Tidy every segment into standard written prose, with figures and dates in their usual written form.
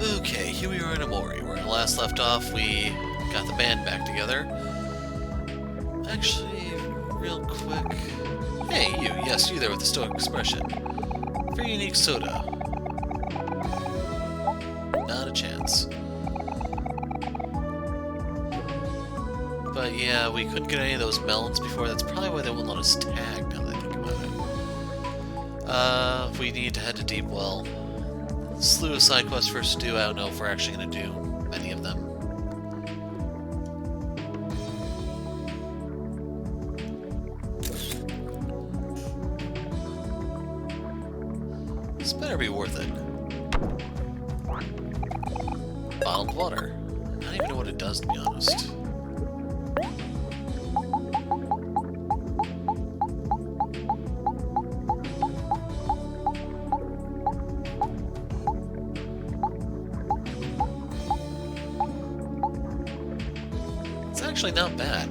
Okay, here we are in Omori, where we last left off we got the band back together. Actually, real quick... Hey, you, yes, you there with the stoic expression. Very unique soda. Not a chance. But yeah, we couldn't get any of those melons before, that's probably why they won't let us tag, now that I think about it. We need to head to Deep Well. Slew of side quests for us to do. I don't know if we're actually going to do any of them. This better be worth it. Bottled water. I don't even know what it does, to be honest. Actually not bad.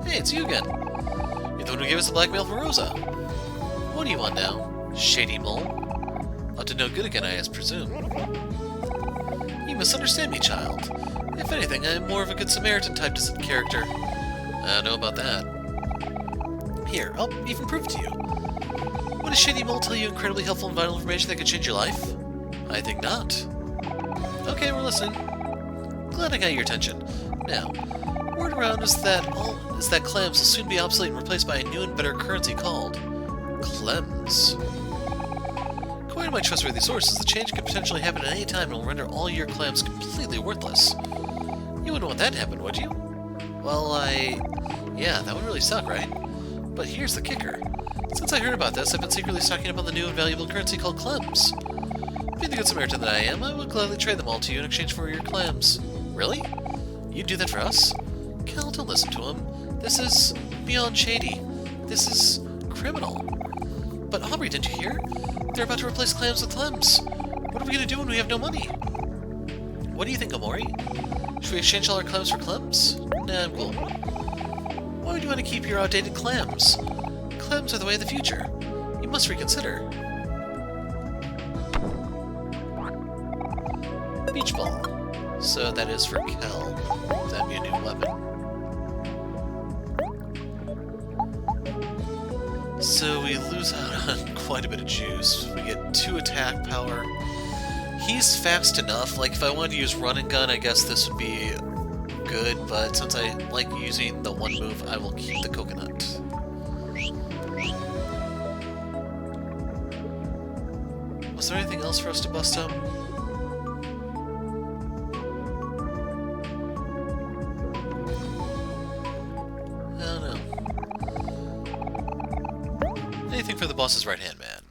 Hey, it's you again. You're the one who gave us the blackmail for Rosa. What do you want now? Shady mole? Up to no good again, I presume. You misunderstand me, child. If anything, I am more of a Good Samaritan type character. I don't know about that. Here, I'll even prove it to you. Would a Shady mole tell you incredibly helpful and vital information that could change your life? I think not. Okay, we're listening. Glad I got your attention. Now, word around is that clams will soon be obsolete and replaced by a new and better currency called clems. According to my trustworthy sources, the change could potentially happen at any time and will render all your clams completely worthless. You wouldn't want that to happen, would you? Well, yeah, that would really suck, right? But here's the kicker. Since I heard about this, I've been secretly stocking up on the new and valuable currency called clams. Being the Good Samaritan that I am, I would gladly trade them all to you in exchange for your clams. Really? You'd do that for us? Cal, don't listen to him. This is beyond shady. This is criminal. But Aubrey, didn't you hear? They're about to replace clams with clams. What are we going to do when we have no money? What do you think, Omori? Should we exchange all our clams for clams? Nah, I'm cool. Why would you want to keep your outdated clams? Clams are the way of the future. You must reconsider. Beach ball. So that is for Kel. That'd be a new weapon. So we lose out on quite a bit of juice. We get 2 attack power. He's fast enough. Like, if I wanted to use run and gun, I guess this would be good, but since I like using the one move, I will keep the coconut. Was there anything else for us to bust up? I don't know. Anything for the boss's right-hand man.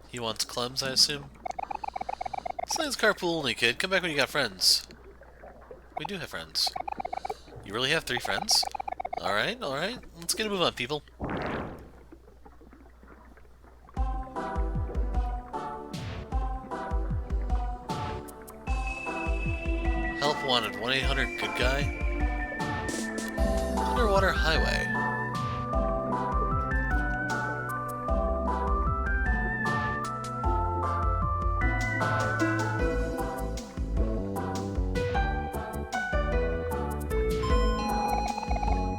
He wants clems, I assume? Science carpool only, kid. Come back when you got friends. We do have friends. You really have 3 friends? Alright, alright. Let's get a move on, people. Help wanted. 1-800-GOOD-GUY. Underwater highway.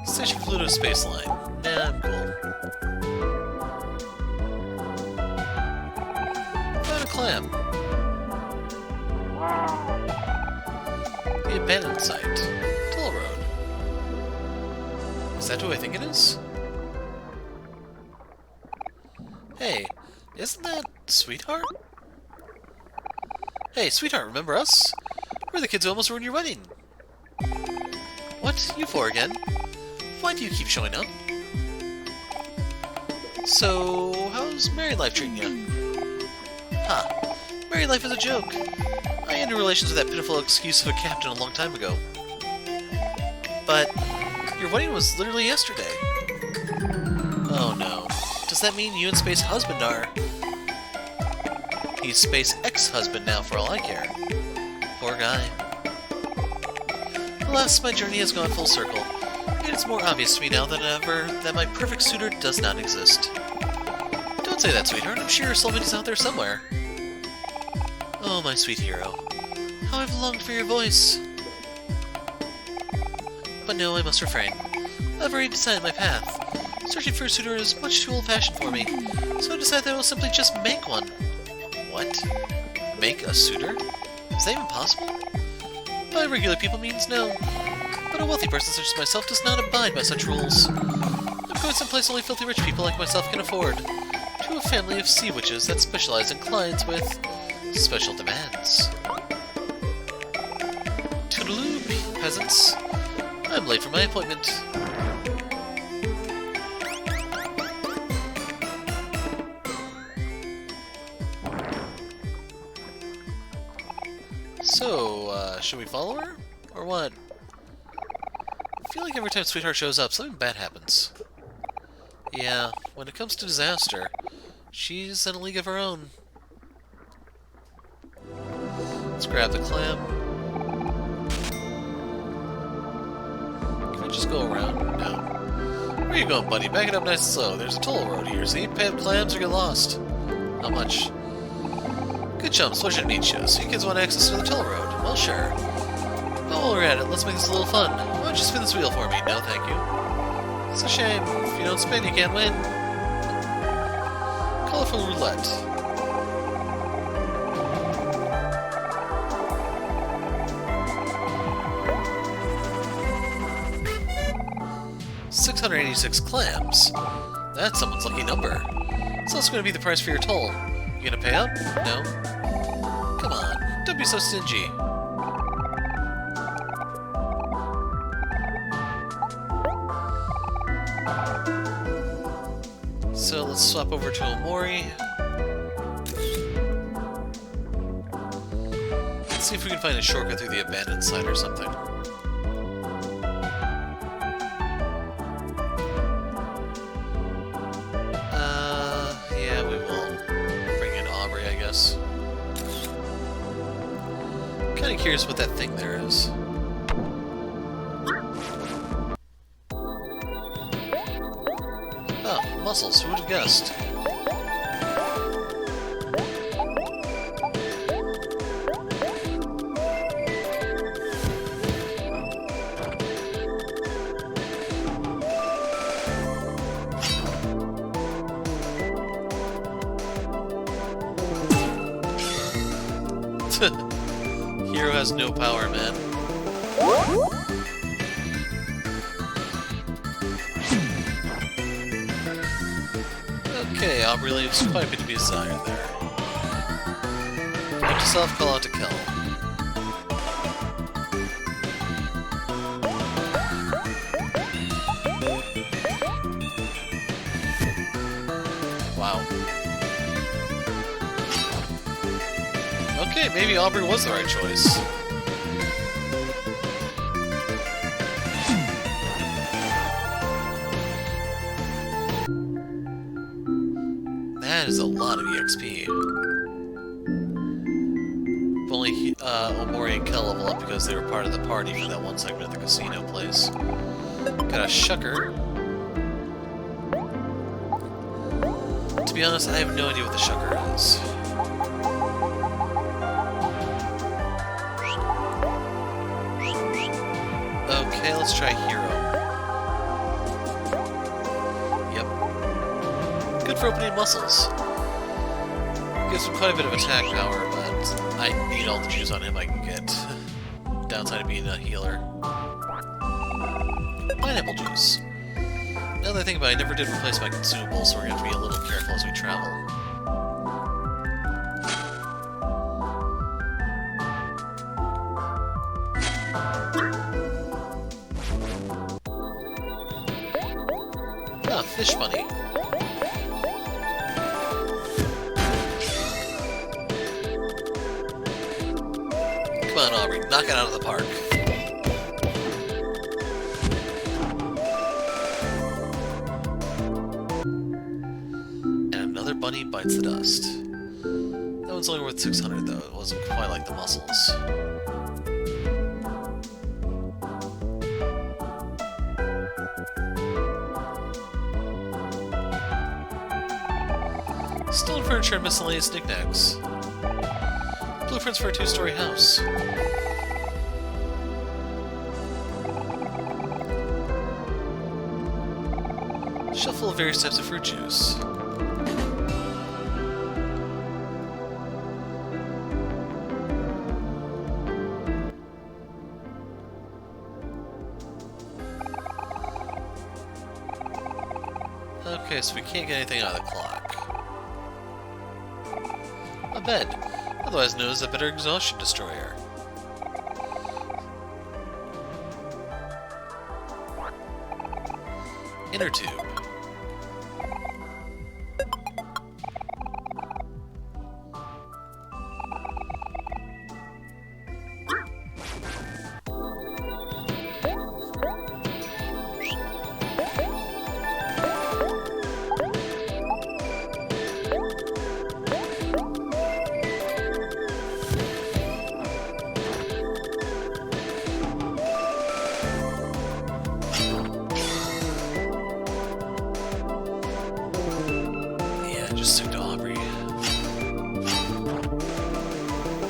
Station Pluto Space Line. Nah, I'm cool. Found a clam. The abandoned site. Toll Road. Is that who I think it is? Hey, isn't that Sweetheart? Hey, Sweetheart, remember us? We're the kids who almost ruined your wedding. What? You 4 again? Why do you keep showing up? So, how's married life treating you? Huh. Married life is a joke. I ended relations with that pitiful excuse of a captain a long time ago. But your wedding was literally yesterday. Oh no. Does that mean you and Space Husband are... He's Space ex-husband now for all I care. Poor guy. Alas, my journey has gone full circle, and it's more obvious to me now than ever that my perfect suitor does not exist. Don't say that, sweetheart. I'm sure somebody's out there somewhere. Oh, my sweet hero. How I've longed for your voice. But no, I must refrain. I've already decided my path. Searching for a suitor is much too old-fashioned for me, so I decided that I will simply just make one. What? Make a suitor? Is that even possible? By regular people means no. But a wealthy person such as myself does not abide by such rules. I'm going someplace only filthy rich people like myself can afford. To a family of sea witches that specialize in clients with special demands. Toodaloo, peasants. I'm late for my appointment. So, should we follow her? Or what? I feel like every time Sweetheart shows up, something bad happens. Yeah, when it comes to disaster, she's in a league of her own. Let's grab the clam. Can we just go around? No. Where are you going, buddy? Back it up nice and slow. There's a toll road here, see? Pay up clams or get lost. How much? Good chums, pleasure to meet you. So you kids want access to the toll road? Well, sure. But while we're at it, let's make this a little fun. Why don't you spin this wheel for me? No, thank you. It's a shame. If you don't spin, you can't win. Colorful roulette. $686 clams. That's someone's lucky number. So what's going to be the price for your toll? You gonna pay up? No? Come on, don't be so stingy. So let's swap over to Omori. Let's see if we can find a shortcut through the abandoned site or something. Yeah, we will bring in Aubrey, I guess. Kinda curious what that thing there is. Oh, mussels, who would have guessed? Hero has no power, man. Okay, Aubrey leaves quite a bit to be desired there. Note to self, call out to Kel. Wow. Okay, maybe Aubrey was the right choice. That is a lot of EXP. If only Omori and Kel level up because they were part of the party for that one segment at the casino place. Got a shucker. To be honest, I have no idea what the shucker is. Okay, let's try Hero. Yep. Good for opening muscles. Gives him quite a bit of attack power, but I need all the juice on him I can get. Downside of being a healer. Pineapple juice. Now that I think about it, I never did replace my consumables, so we're going to have to be a little careful as we travel. Ah, fish bunny. Come on, Aubrey, knock it out of the park. And another bunny bites the dust. That one's only worth 600 though. It wasn't quite like the mussels. Stone furniture and miscellaneous knickknacks. Blueprints for a 2-story house. Shelf full of various types of fruit juice. Okay, so we can't get anything out of the clock. A bed, otherwise known as a better exhaustion destroyer. Inner tube.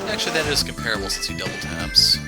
Actually, that is comparable since he double taps.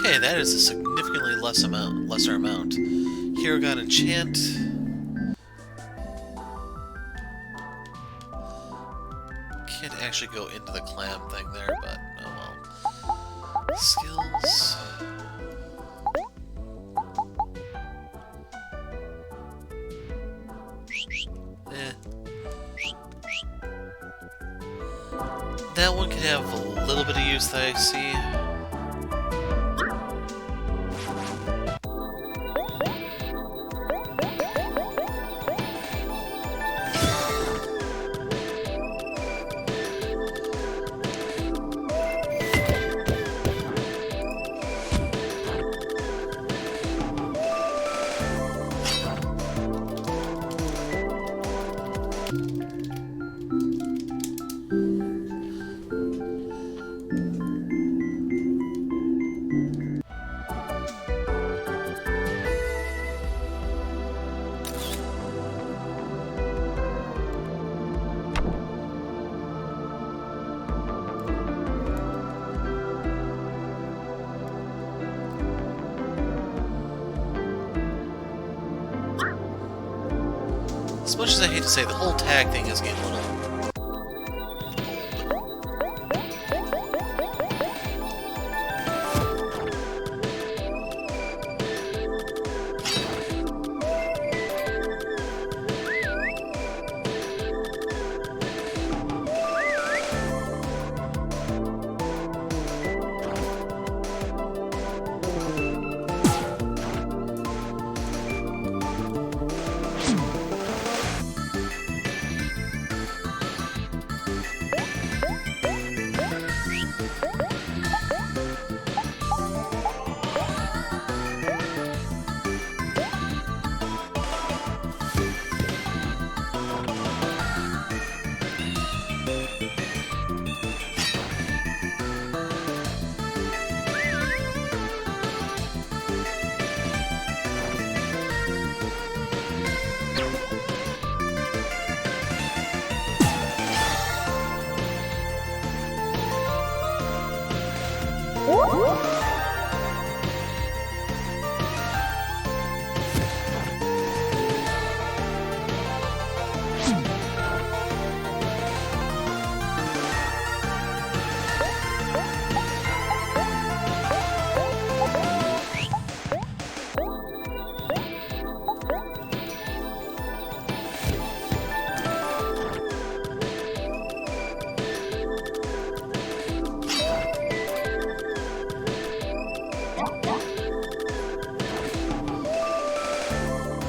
Okay, that is a significantly lesser amount. Hero got enchant. Can't actually go into the clam thing there, but oh well. Skills. That one can have a little bit of use that I see. As much as I hate to say, the whole tag thing is getting a little old.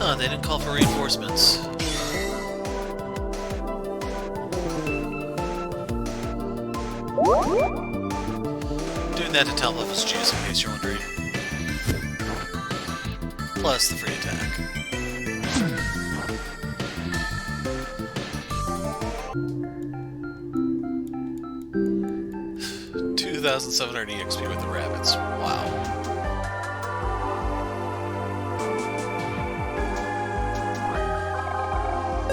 Huh, they didn't call for reinforcements. Doing that to top level's juice, in case you're wondering. Plus the free attack. $2,700 EXP with the rabbits. Wow.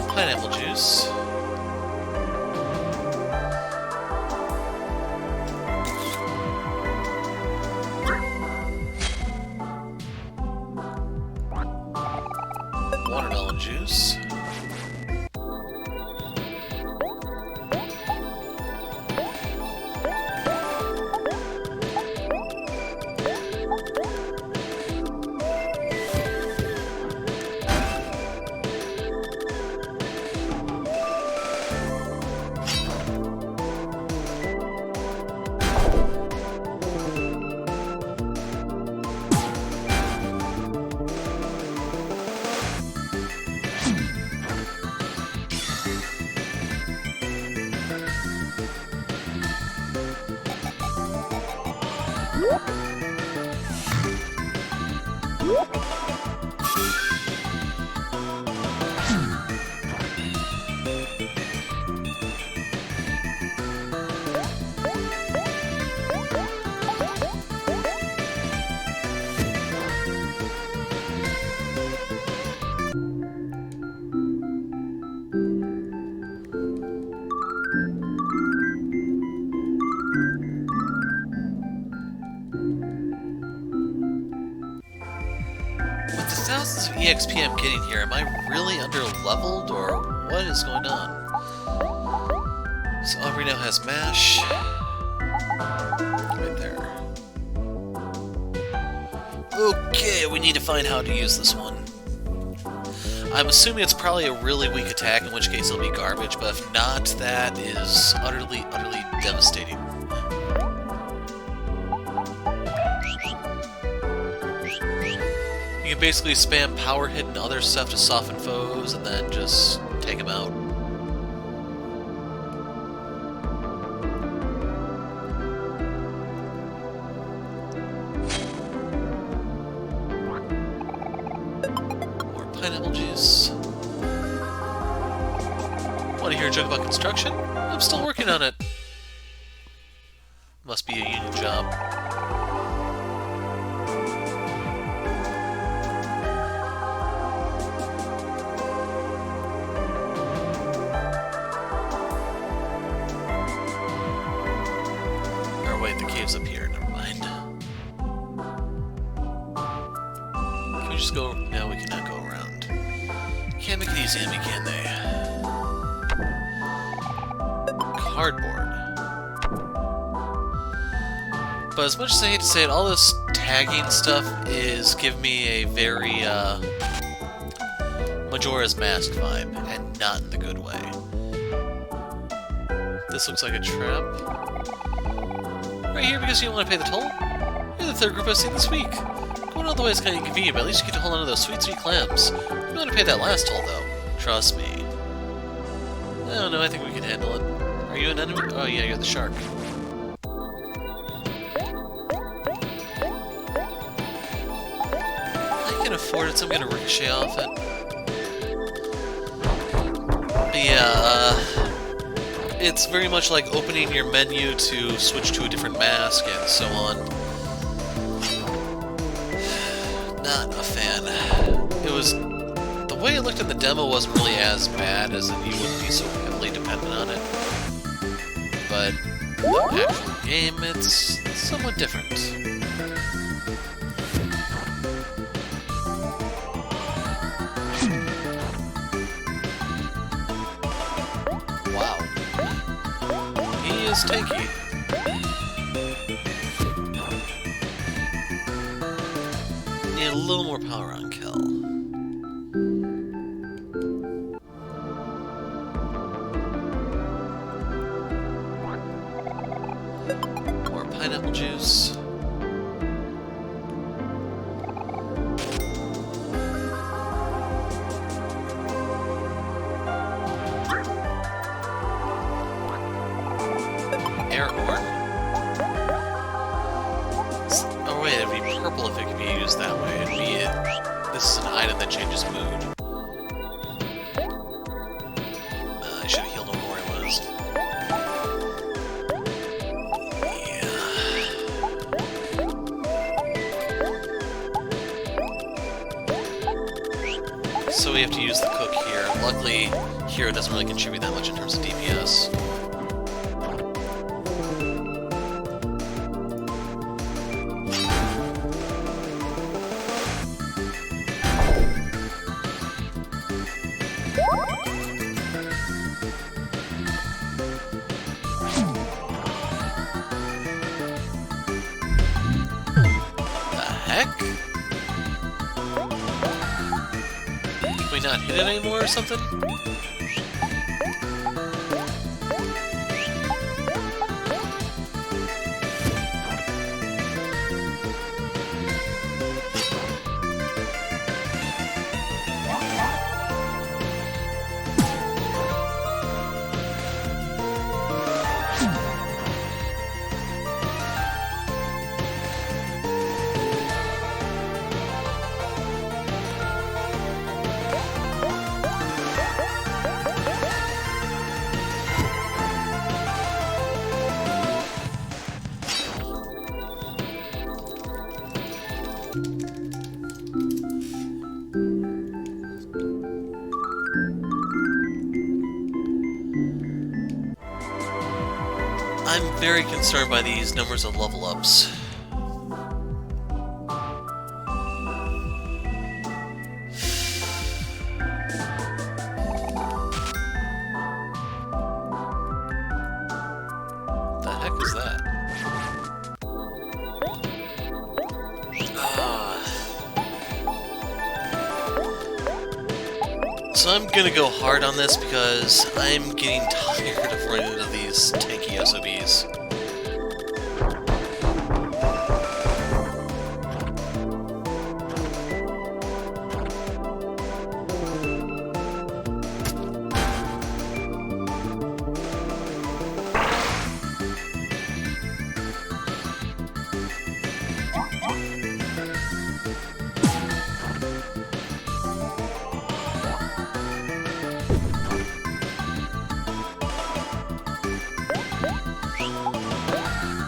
Pineapple juice. Watermelon juice. Thousands of EXP I'm getting here, am I really under-leveled, or what is going on? So Omori now has MASH. Right there. Okay, we need to find how to use this one. I'm assuming it's probably a really weak attack, in which case it'll be garbage, but if not, that is utterly devastating. You can basically spam power hit and other stuff to soften foes, and then just take them out. More pineapple juice. Want to hear a joke about construction? I'm still working on it. Must be a union job. Up here, never mind. Can we just go? No, we cannot go around. Can't make it easy on me, can they? Cardboard. But as much as I hate to say it, all this tagging stuff is giving me a very Majora's Mask vibe, and not in the good way. This looks like a trap. Right here because you don't want to pay the toll? You're the third group I've seen this week. Going all the way is kind of inconvenient, but at least you get to hold on to those sweet clams. You don't want to pay that last toll, though. Trust me. I don't know, I think we can handle it. Are you an enemy? Oh yeah, you're the shark. I can afford it, so I'm gonna ricochet off it. But yeah, it's very much like opening your menu to switch to a different mask and so on. Not a fan. It was... the way it looked in the demo wasn't really as bad as in you wouldn't be so heavily dependent on it. But The actual game, it's somewhat different. Wow. He is tanky. Need a little more power on Kel. More pineapple juice. Air horn. Oh wait, it'd be purple if it could be used that way. It'd be this is an item that changes mood. I should have healed Omori when I was... Yeah. So we have to use the cook here. Luckily, here it doesn't really contribute that much in terms of DPS. Can we not hit it anymore or something? I'm very concerned by these numbers of level ups. The heck is that? So I'm gonna go hard on this because I'm getting tired of running into these tanky SOBs.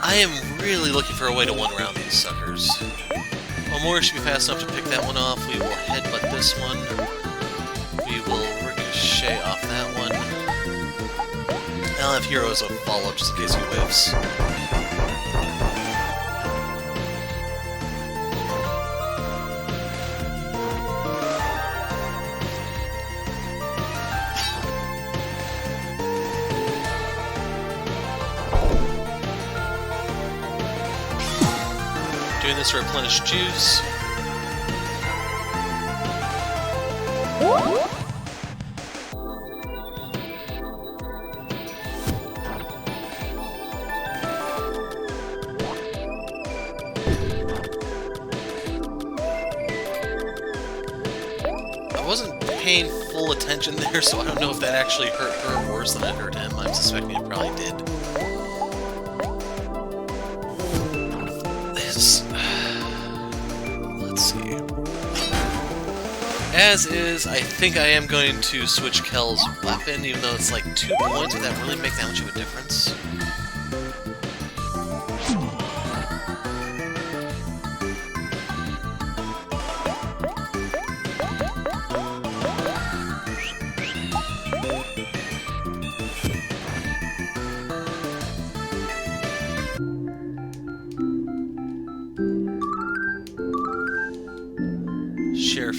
I am really looking for a way to one-round these suckers. Omori should be fast enough to pick that one off. We will headbutt this one. We will ricochet off that one. And I'll have heroes of follow just in case he whiffs. Doing this to replenish juice. I wasn't paying full attention there, so I don't know if that actually hurt her worse than it hurt him. I'm suspecting it probably did. Let's see. As is, I think I am going to switch Kel's weapon, even though it's like 2 points. Would that really make that much of a difference?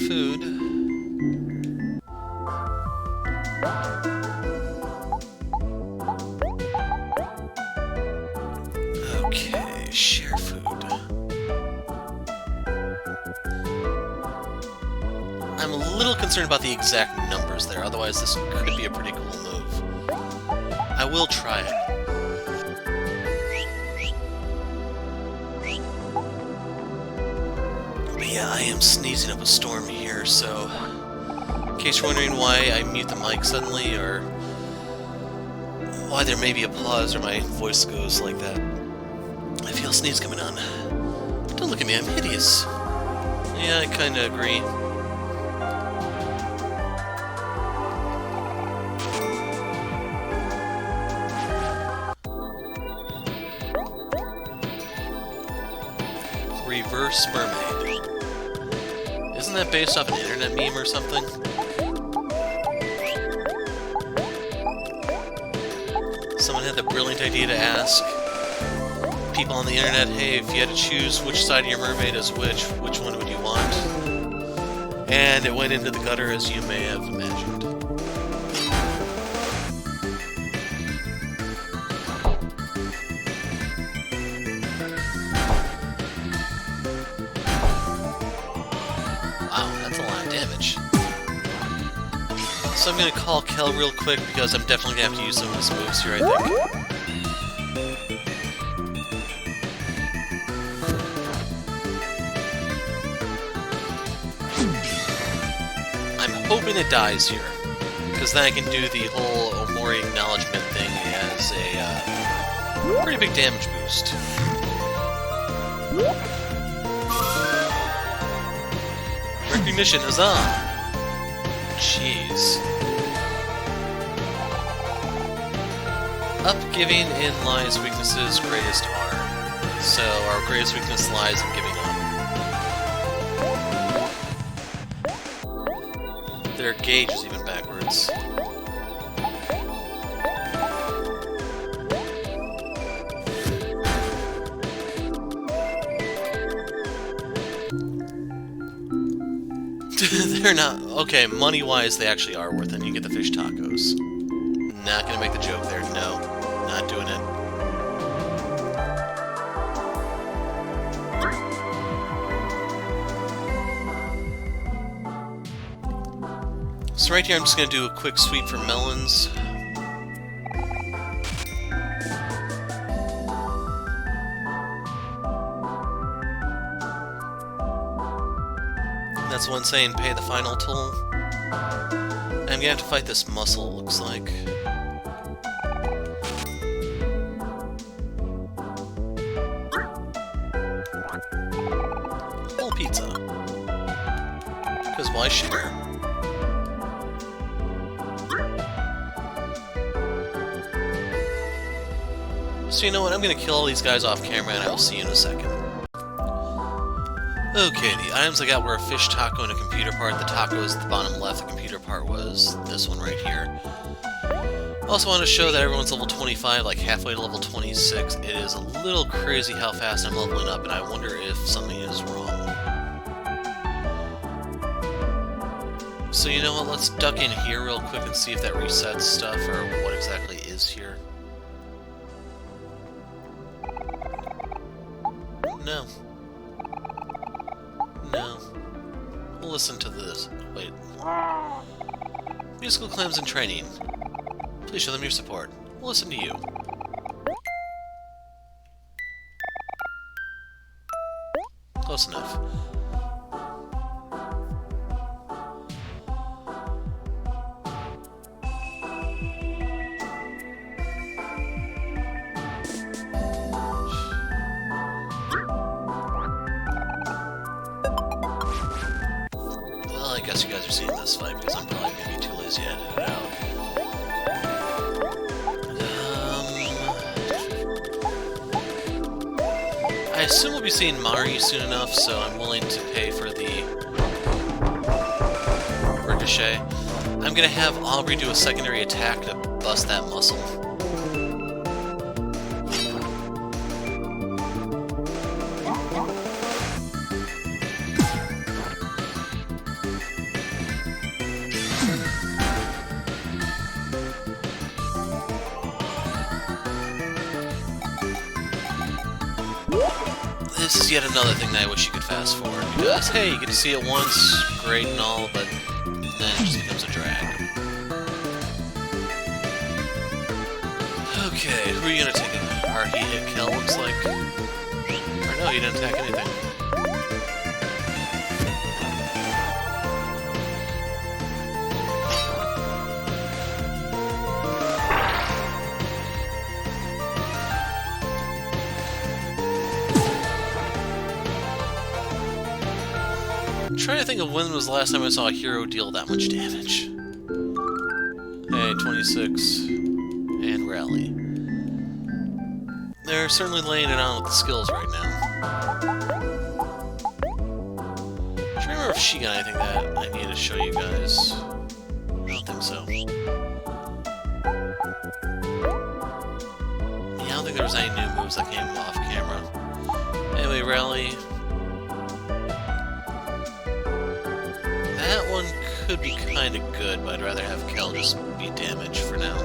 food. Okay, share food. I'm a little concerned about the exact numbers there, otherwise this could be a pretty cool move. I will try it. But yeah, I am sneezing up a storm here, so in case you're wondering why I mute the mic suddenly, or why there may be a pause or my voice goes like that, I feel a sneeze coming on. Don't look at me, I'm hideous. Yeah, I kinda agree. Reverse mermaid. Isn't that based off an internet meme or something? Someone had the brilliant idea to ask people on the internet, hey, if you had to choose which side of your mermaid is which one would you want? And it went into the gutter, as you may have imagined. So I'm going to call Kel real quick because I'm definitely going to have to use some of his moves here, I think. I'm hoping it dies here, because then I can do the whole Omori acknowledgement thing as a pretty big damage boost. Recognition is on! Jeez. Up giving in lies weaknesses greatest are. So our greatest weakness lies in giving up. Their gauge is even backwards. They're not... Okay, money-wise, they actually are worth it. You get the fish tacos. Not gonna make the joke there. No. Not doing it. So right here, I'm just gonna do a quick sweep for melons. That's one saying, pay the final toll. I'm gonna have to fight this mussel, it looks like. Whole pizza. Because why share? So you know what, I'm gonna kill all these guys off camera and I will see you in a second. Okay, the items I got were a fish taco and a computer part. The taco is at the bottom left, the computer part was this one right here. Also want to show that everyone's level 25, like halfway to level 26. It is a little crazy how fast I'm leveling up, and I wonder if something is wrong. So you know what, let's duck in here real quick and see if that resets stuff, or what exactly is here. No. No. We'll listen to this. Wait. Musical clams in training. Please show them your support. We'll listen to you. Close enough. Well, I guess you guys are seeing this fight because I'm probably going to be too lazy to edit it out. I assume we'll be seeing Mari soon enough, so I'm willing to pay for the ricochet. I'm gonna have Aubrey do a secondary attack to bust that muscle. this is yet another thing that I wish you could fast forward, because, hey, you get to see it once, great and all, but then it just becomes a drag. Okay, who are you gonna take? He hit Kel, looks like. Or no, he didn't attack anything. I'm trying to think of when was the last time I saw a hero deal that much damage. Hey, 26. And rally. They're certainly laying it on with the skills right now. I'm trying to remember if she got anything that I need to show you guys. I don't think so. Yeah, I don't think there was any new moves that came off camera. Anyway, rally. That one could be kind of good, but I'd rather have Kel just be damaged for now.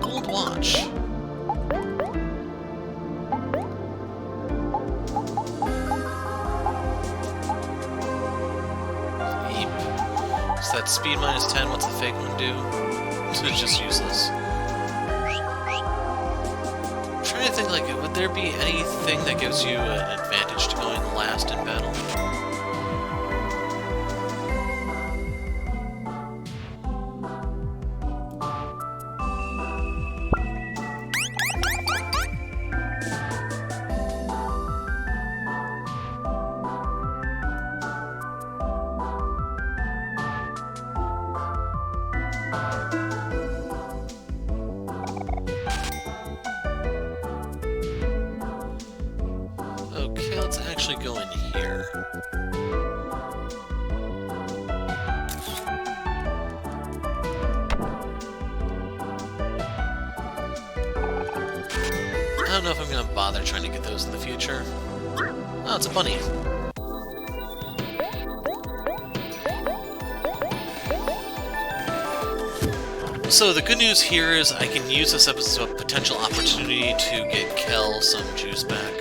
Gold watch. Eep. Is that speed minus 10? What's the fake one do? It's just useless. I'm trying to think, like, would there be anything that gives you an advantage to going last in battle? Okay, let's actually go in here. I don't know if I'm gonna bother trying to get those in the future. Oh, it's a bunny. So the good news here is I can use this as a potential opportunity to get Kel some juice back.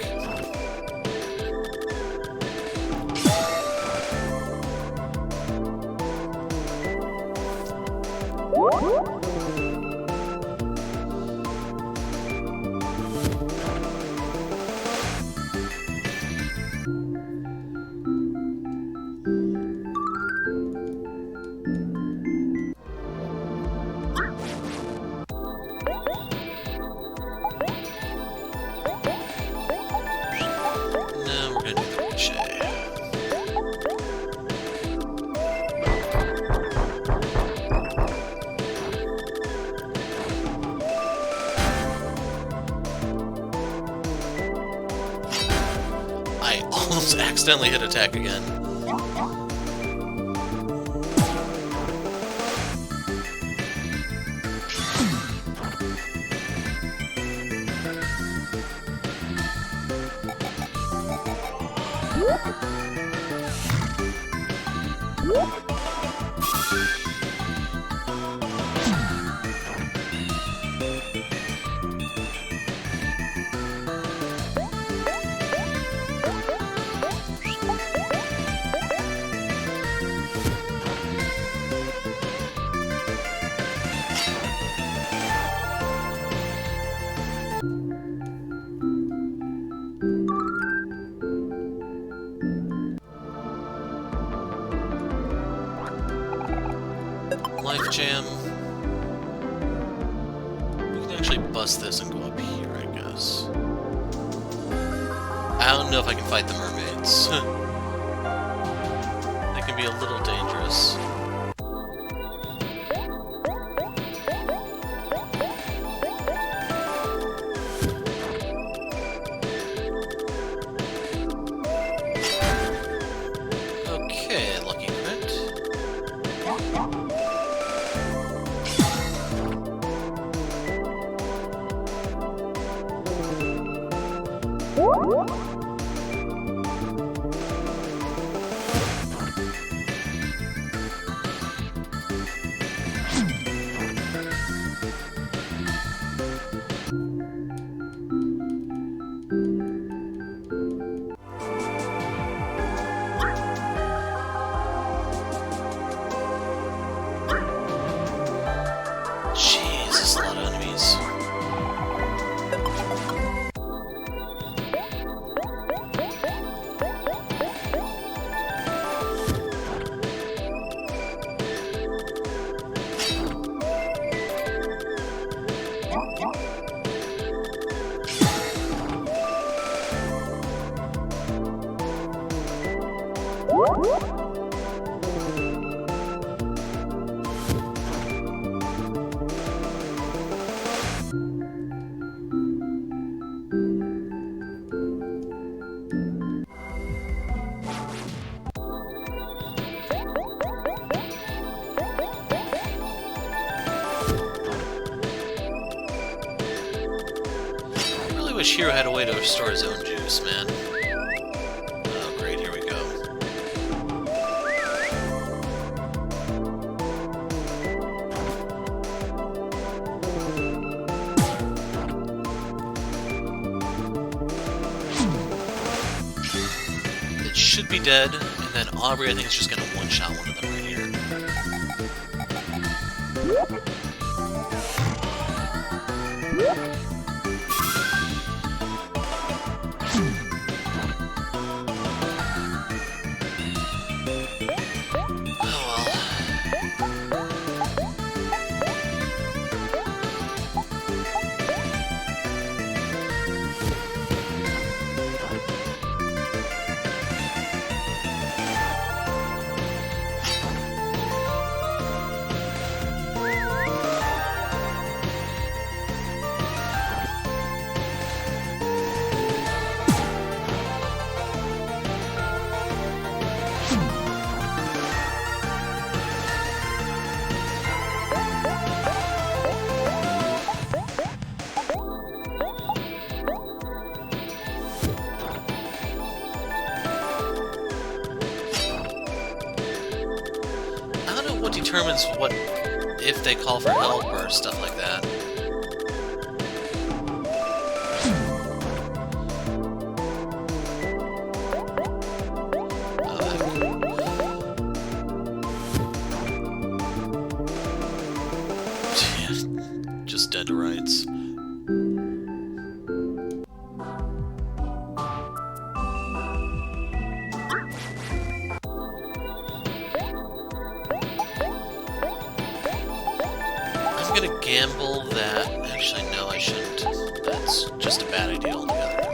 Almost accidentally hit attack again. Life Jam. We can actually bust this and go up here, I guess. I don't know if I can fight the mermaids. They can be a little dangerous. Okay, lucky crit. I wish Hero had a way to restore his own juice, man. Oh, great, here we go. It should be dead, and then Aubrey, I think, is just gonna one-shot one of them right here. What determines what if they call for help or stuff like that. Just dead to rights. I'm gonna gamble that... Actually, no, I shouldn't. That's just a bad idea altogether.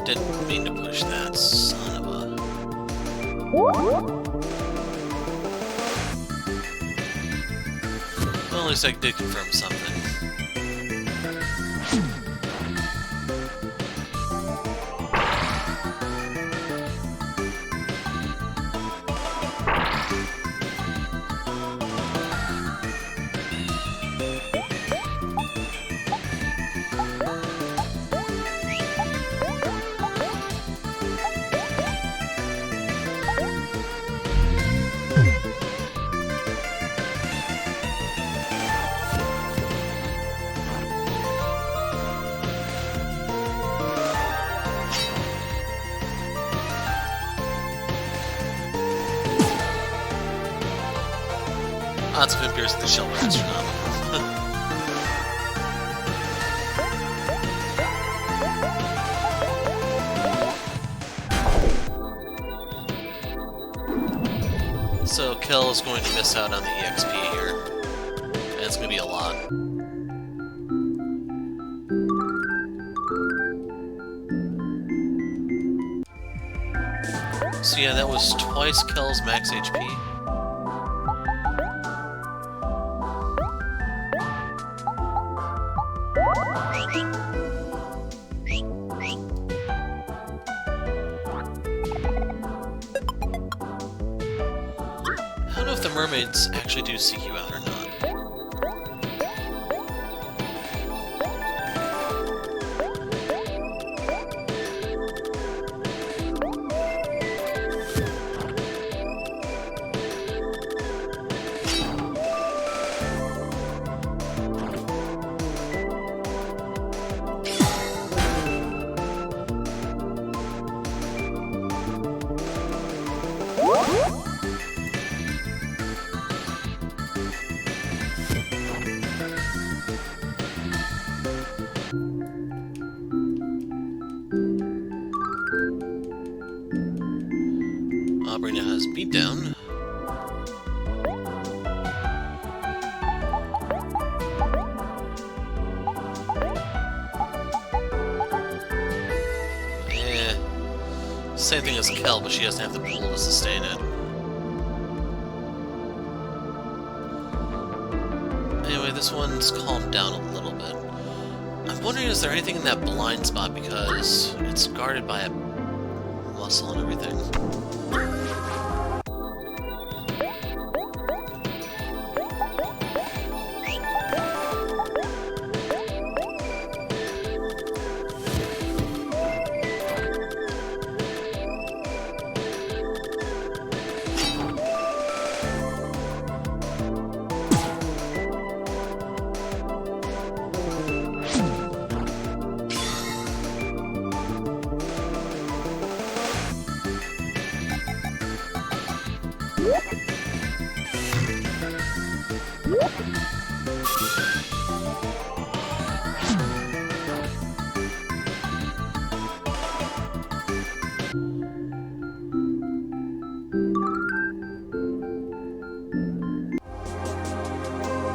Didn't mean to push that, son of a... Well, at least I did confirm something. Odds of him piercing the shell are astronomical. So Kel is going to miss out on the EXP here. And it's going to be a lot. So yeah, that was twice Kel's max HP. I don't know if the mermaids actually do seek you out or not. Aubrey now has beatdown. same thing as Kel, but she doesn't have the pool to sustain it. Anyway, this one's calmed down a little bit. I'm wondering, is there anything in that blind spot, because it's guarded by a muscle and everything.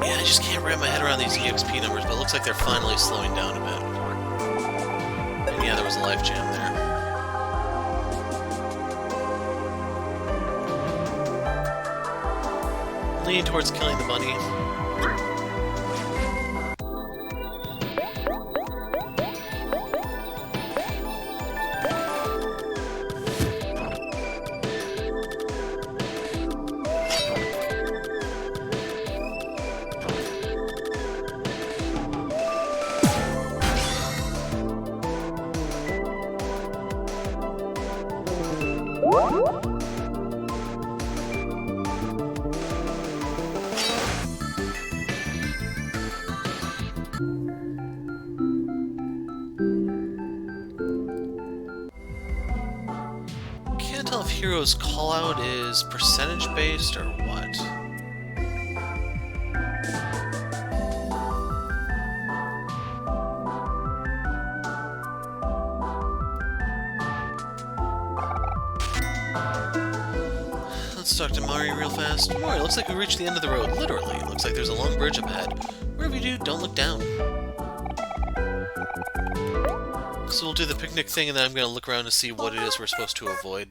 Yeah, I just can't wrap my head around these EXP numbers, but it looks like they're finally slowing down a bit. And yeah, there was a life jam there. Leaning towards killing the bunny. Can't tell if Hero's callout is percentage-based or what. Let's talk to Mari real fast. Mari, looks like we reached the end of the road, literally. Looks like there's a long bridge up ahead. Wherever you do, don't look down. So we'll do the picnic thing, and then I'm going to look around to see what it is we're supposed to avoid.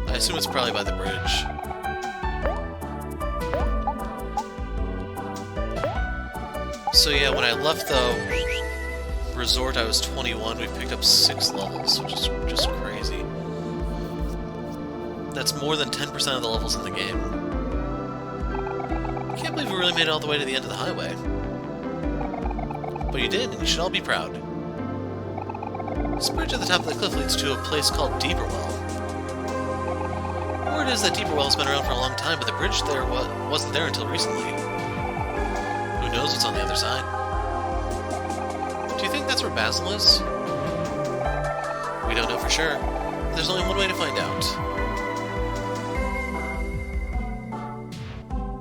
I assume it's probably by the bridge. So yeah, when I left the resort, I was 21. We picked up 6 levels, which is just crazy. That's more than 10% of the levels in the game. I can't believe we really made it all the way to the end of the highway. But you did, and you should all be proud. This bridge at the top of the cliff leads to a place called Deeperwell. Word is that Deeperwell has been around for a long time, but the bridge there wasn't there until recently. Who knows what's on the other side? Do you think that's where Basil is? We don't know for sure, but there's only one way to find out.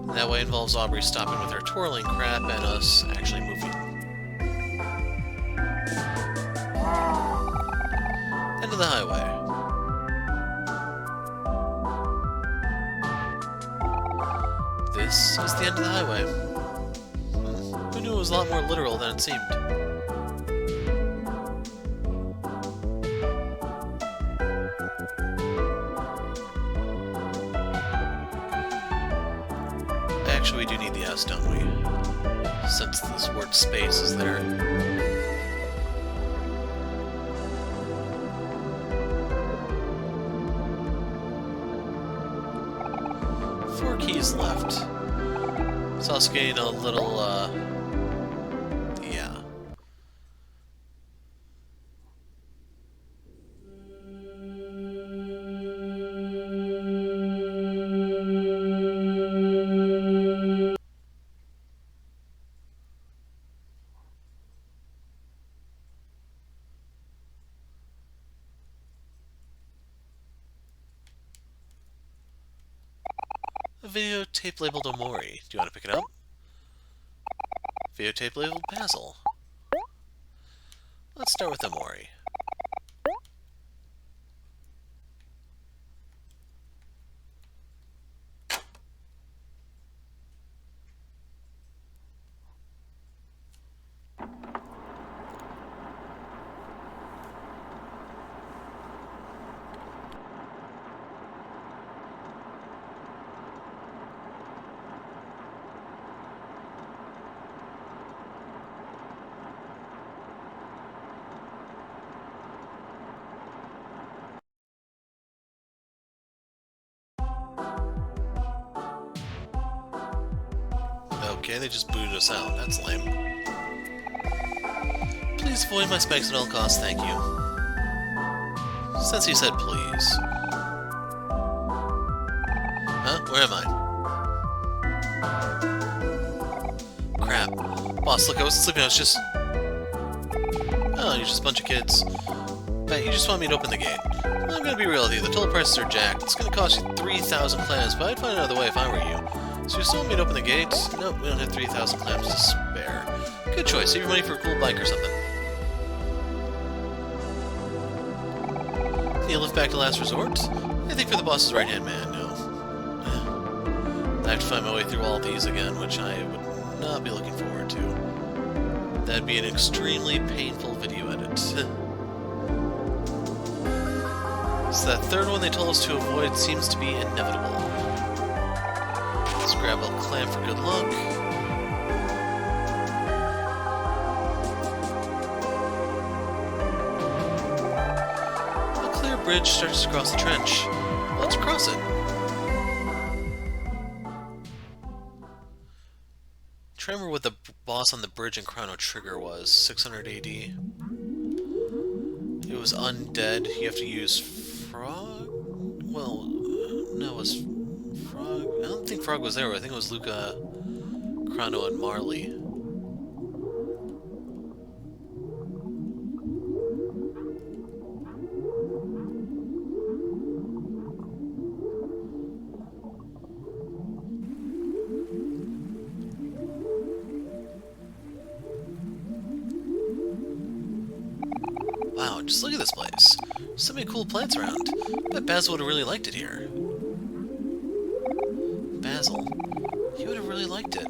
And that way involves Aubrey stopping with her twirling crap and us actually moving. End of the highway. This is the end of the highway. Who knew it was a lot more literal than it seemed? Actually, we do need the S, don't we? Since this word space is there. 4 keys left. So I was getting a little, yeah. A videotape labeled Omori. Do you want to pick it up? Videotape labeled Basil. Let's start with Omori. Okay, they just booted us out. That's lame. Please avoid my spikes at all costs, thank you. Since he said please. Huh? Where am I? Crap. Boss, look, I wasn't sleeping, I was just... Oh, you're just a bunch of kids. Bet you just want me to open the gate. Well, I'm gonna be real with you, the toll prices are jacked. It's gonna cost you 3,000 clams, but I'd find another way if I were you. So you still want me to open the gate? Nope, we don't have 3,000 clams to spare. Good choice, save your money for a cool bike or something. Can you lift back to last resort? I think for the boss's right-hand man, no. I have to find my way through all these again, which I would not be looking forward to. That'd be an extremely painful video edit. So that third one they told us to avoid seems to be inevitable. Let's grab a clam for good luck. A clear bridge starts across the trench. Let's cross it. Try to remember what the boss on the bridge in Chrono Trigger was. 600 AD. It was undead. You have to use Frog? Well, no, it was Frog. I don't think Frog was there. I think it was Luca, Chrono, and Marley. Wow, just look at this place. So many cool plants around. I bet Basil would have really liked it here. Basil? He would have really liked it.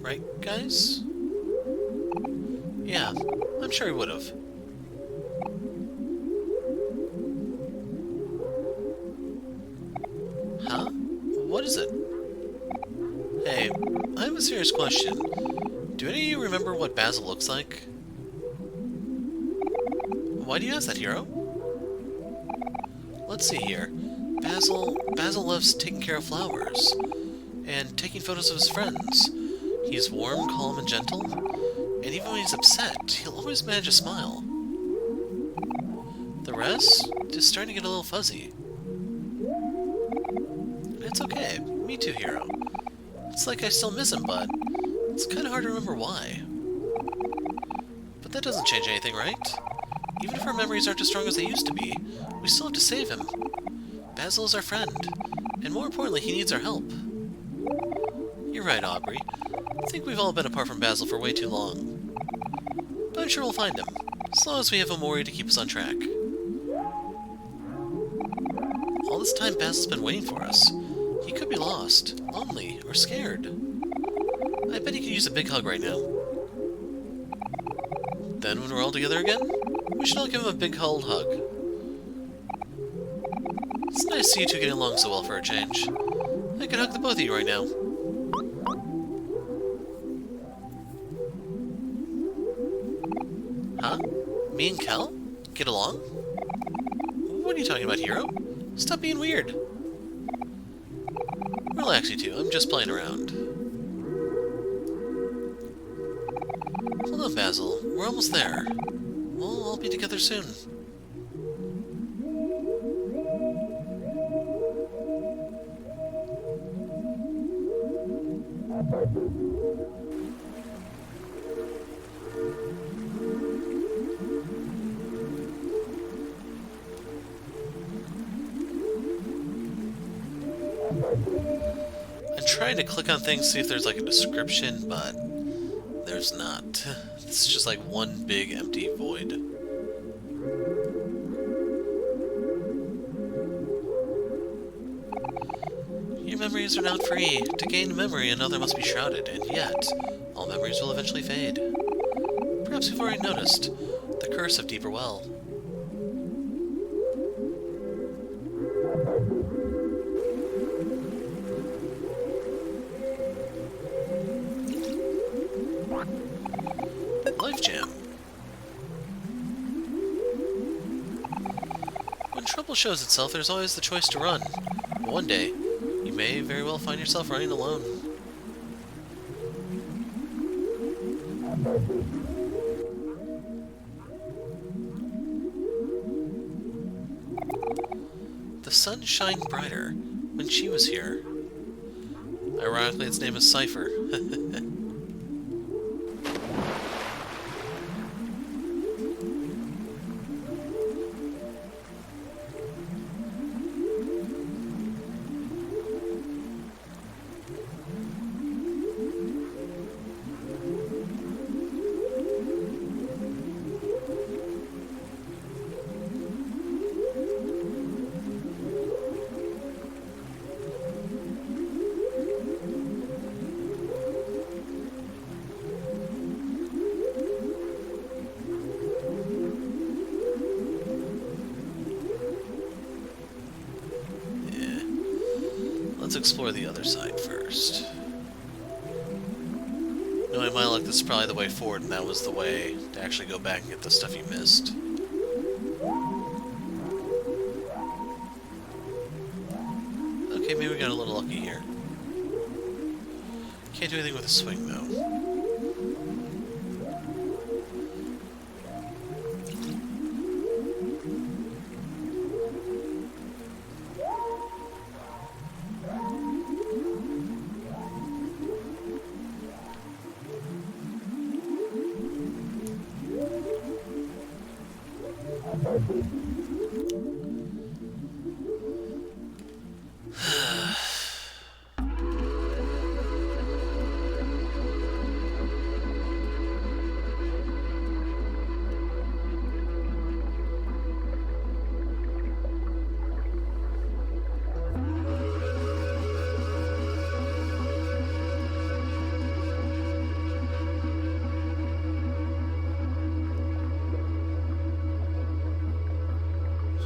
Right, guys? Yeah, I'm sure he would have. Huh? What is it? Hey, I have a serious question. Do any of you remember what Basil looks like? Why do you ask that, hero? Let's see here. Basil loves taking care of flowers and taking photos of his friends. He's warm, calm, and gentle, and even when he's upset, he'll always manage a smile. The rest is starting to get a little fuzzy. It's okay. Me too, hero. It's like I still miss him, but it's kind of hard to remember why. But that doesn't change anything, right? Even if our memories aren't as strong as they used to be, we still have to save him. Basil is our friend, and more importantly, he needs our help. You're right, Aubrey. I think we've all been apart from Basil for way too long. But I'm sure we'll find him, as long as we have Omori to keep us on track. All this time Basil's been waiting for us. He could be lost, lonely, or scared. I bet he could use a big hug right now. Then when we're all together again, we should all give him a big cold hug. It's nice to see you two getting along so well for a change. I could hug the both of you right now. Huh? Me and Kel? Get along? What are you talking about, hero? Stop being weird. Relax, you two. I'm just playing around. Hold on, Basil. We're almost there. We'll all be together soon. I'm trying to click on things, see if there's like a description, but there's not. It's just like one big empty void. Your memories are not free. To gain memory, another must be shrouded, and yet, all memories will eventually fade. Perhaps you've already noticed the curse of Deeper Well. Life Jam. When trouble shows itself, there's always the choice to run. But one day, you may very well find yourself running alone. The sun shined brighter when she was here. Ironically, its name is Cypher. Let's explore the other side first. Knowing my luck, this is probably the way forward, and that was the way to actually go back and get the stuff you missed. Okay, maybe we got a little lucky here. Can't do anything with a swing, though.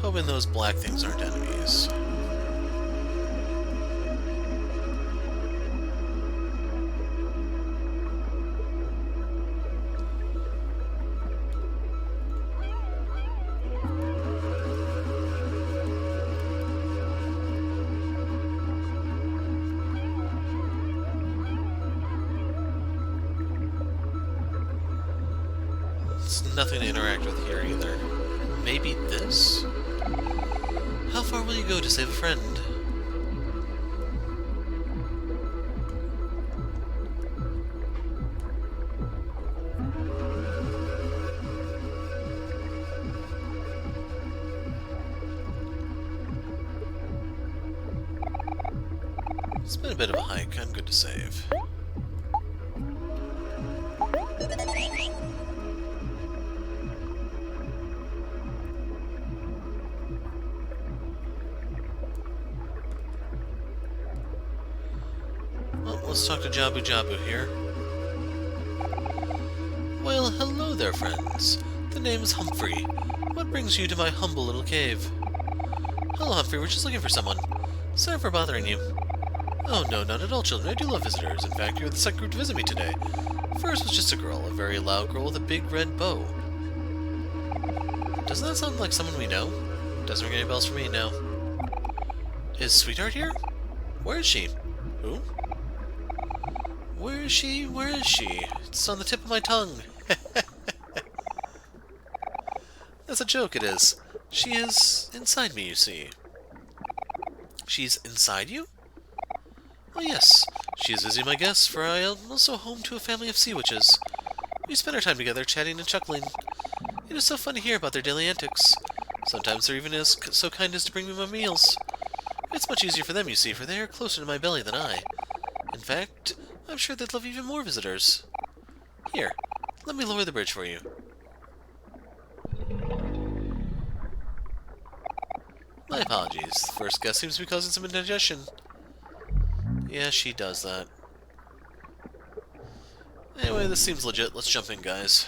Hoping those black things aren't enemies. It's nothing to interact with here either. Maybe this? How far will you go to save a friend? It's been a bit of a hike. I'm good to save. Let's talk to Jabu Jabu here. Well, hello there, friends. The name is Humphrey. What brings you to my humble little cave? Hello, Humphrey. We're just looking for someone. Sorry for bothering you. Oh, no, not at all, children. I do love visitors. In fact, you're the second group to visit me today. First was just a girl, a very loud girl with a big red bow. Doesn't that sound like someone we know? Doesn't ring any bells for me, no. Is Sweetheart here? Where is she? Who? Where is she? Where is she? It's on the tip of my tongue. That's a joke, it is. She is inside me, you see. She's inside you? Well, yes. She is visiting my guests, for I am also home to a family of sea witches. We spend our time together, chatting and chuckling. It is so fun to hear about their daily antics. Sometimes they're even so kind as to bring me my meals. It's much easier for them, you see, for they are closer to my belly than I. In fact, I'm sure they'd love even more visitors. Here, let me lower the bridge for you. My apologies. The first guest seems to be causing some indigestion. Yeah, she does that. Anyway, this seems legit. Let's jump in, guys.